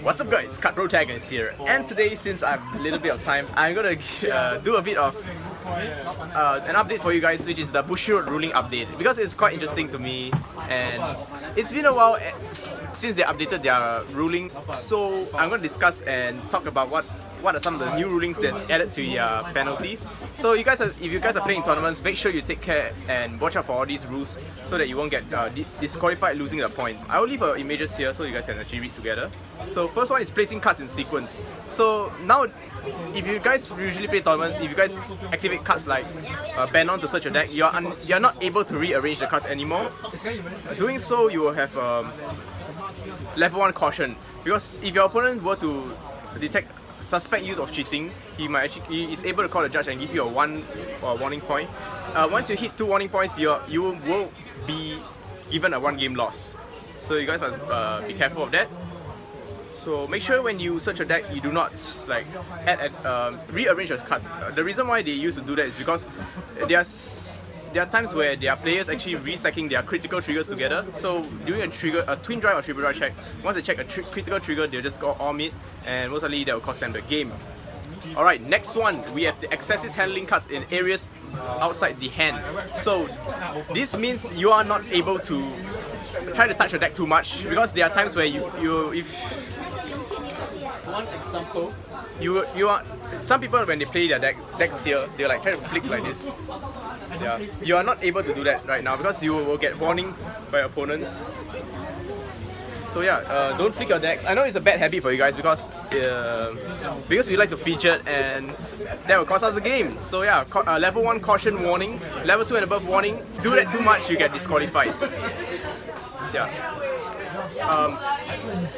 What's up guys, CardProtagonist here, and today since I have a little bit of time, I'm gonna do a bit of an update for you guys, which is the Bushiroad ruling update, because it's quite interesting to me and it's been a while since they updated their ruling, so I'm gonna discuss and talk about what are some of the new rulings that added to your penalties. So if you guys are playing tournaments, make sure you take care and watch out for all these rules so that you won't get disqualified losing the points. I will leave images here so you guys can actually read together. So first one is placing cards in sequence. So now, if you guys usually play tournaments, if you guys activate cards like ban on to search your deck, you're not able to rearrange the cards anymore. Doing so, you will have level 1 caution, because if your opponent were to suspect you of cheating, he is able to call the judge and give you a 1 warning point. Once you hit 2 warning points, you will be given a 1 game loss. So you guys must be careful of that. So make sure when you search your deck, you do not rearrange your cards. The reason why they used to do that is because there are times where there are players actually restacking their critical triggers together. So doing a twin drive or triple drive check, once they check a critical trigger, they'll just go all mid, and most likely that will cost them the game. Alright, next one, we have the excessive handling cards in areas outside the hand. So this means you are not able to try to touch your deck too much, because there are times where one example, some people when they play their decks here, they're like trying to flick like this. Yeah, you are not able to do that right now because you will get warning by opponents. So yeah, don't flick your decks. I know it's a bad habit for you guys because we like to fidget and that will cost us the game. So yeah, level 1 caution warning, level 2 and above warning. Do that too much, you get disqualified. Yeah.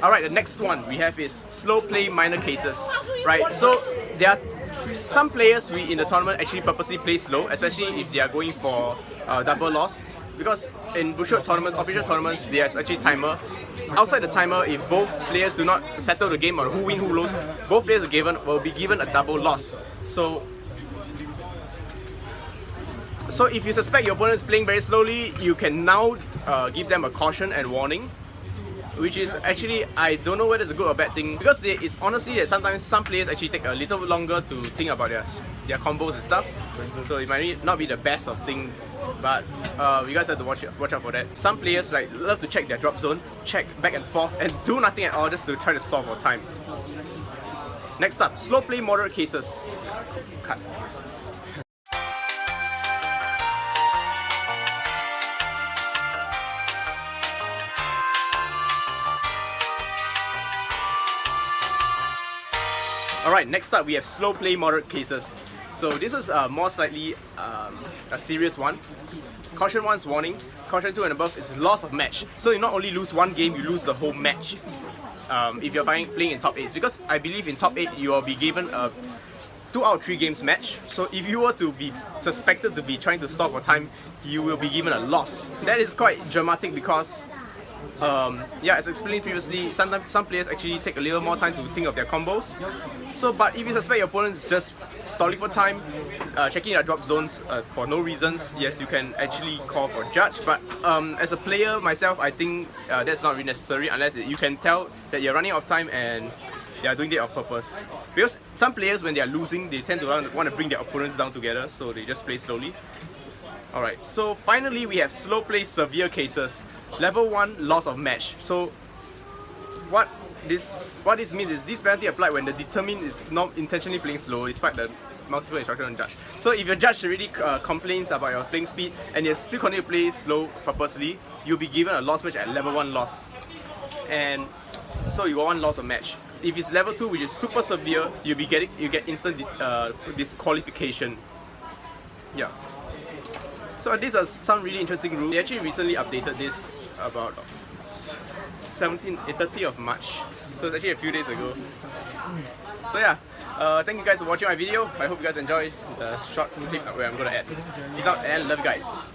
Alright, the next one we have is slow play minor cases. Right, so there are some players in the tournament actually purposely play slow, especially if they are going for double loss. Because in Bushiroad tournaments, official tournaments, there's actually timer. Outside the timer, if both players do not settle the game on who win, who lose, both players will be given a double loss. So if you suspect your opponent is playing very slowly, you can now give them a caution and warning, which is actually, I don't know whether it's a good or bad thing, because it's honestly that sometimes some players actually take a little longer to think about their combos and stuff, so it might not be the best of thing, but you guys have to watch out for that. Some players love to check their drop zone, check back and forth, and do nothing at all just to try to stall for time. Next up, slow play moderate cases. Cut. Alright, next up we have slow play moderate cases. So this was more slightly a serious one. Caution 1 is warning, caution 2 and above is loss of match. So you not only lose 1 game, you lose the whole match if you're playing in top 8. Because I believe in top 8 you will be given a 2 out of 3 games match. So if you were to be suspected to be trying to stall for time, you will be given a loss. That is quite dramatic because yeah, as explained previously, sometimes some players actually take a little more time to think of their combos. So, but if you suspect your opponent is just stalling for time, checking their drop zones for no reasons, yes, you can actually call for judge. But as a player myself, I think that's not really necessary unless you can tell that you're running out of time and they are doing that on purpose. Because some players, when they are losing, they tend to want to bring their opponents down together, so they just play slowly. Alright, so finally we have slow play severe cases. Level 1 loss of match. So what this means is this penalty applied when the determined is not intentionally playing slow despite the multiple instructions on judge. So if your judge already complains about your playing speed and you still continue to play slow purposely, you'll be given a loss match at level 1 loss. And so you got 1 loss of match. If it's level 2, which is super severe, you get instant disqualification. Yeah. So these are some really interesting rules. They actually recently updated this about 30th of March. So it's actually a few days ago. So yeah, thank you guys for watching my video. I hope you guys enjoy the short clip where I'm going to add. Peace out and love you guys.